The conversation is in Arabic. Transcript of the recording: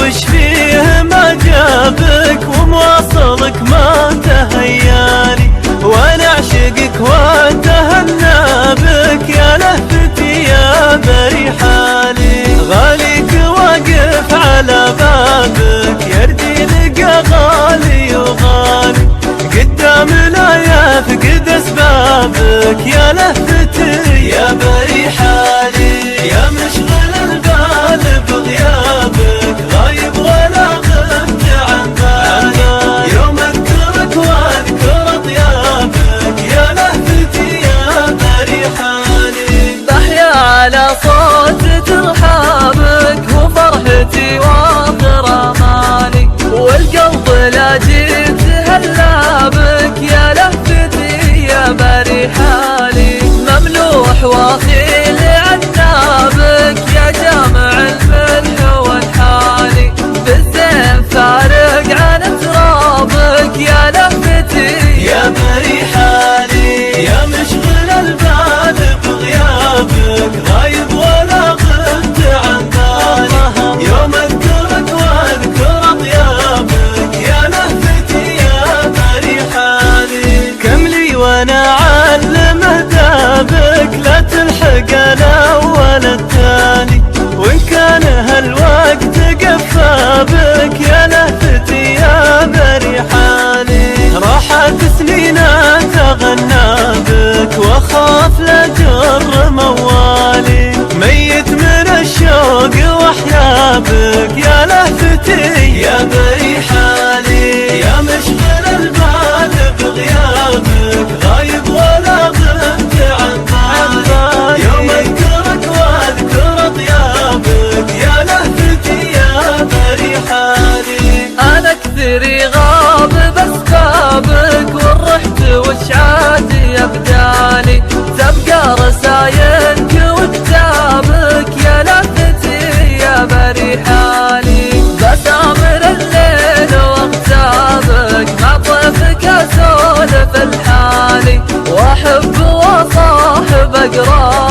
وش فيه ما جابك ومواصلك ما تهيالي، وانا اعشقك واتهنى بك يا لهفتي يا بري حالي. غاليك واقف على بابك يردي لقى غالي وغالي، قدام لا يفقد اسبابك يا لهفتي يا بري حالي. يا مشغل البال بغيابك غايب ولا غبت عن بالي، يوم اذكرك واذكر طيابك يا لهفتي يا بري حالي. بحيا على صوت ترحابك وفرحتي واخر امالي، والقلب لا جيت هلا بك يا لهفتي يا بري حالي. مملوح واخيل عنابك يا جامع الملح والحالي، بالزين فارق عن ترابك يا لهفتي يا بري حالي. يا مشغل البال بغيابك غايب ولا غبت عن بالي، يوم اذكرك واذكر طيابك يا لهفتي يا بري حالي. كم لي وانا اعلم اهدابك لا تلحق الاول التالي، وان كان هالوقت قفابك يا لهفتي يا بري حالي. راحت سنين اتغنى بك واخاف لا جر موالي، ميت من الشوق واحيا بك يا لهفتي يا بري حالي. يا مشغل البال بغيابك غايب ولا غبت عن بالي، يوم اذكرك واذكر طيابك يا لهفتي يا بري حالي. انا كثري غاب باسبابك والرحت وشعادي يبدالي، تبقى رسايلك وكتابك يا لهفتي يا بري حالي. بسامر الليل واغتابك مع طيفك اسولف الحالي، واحب واصاحب اقرابك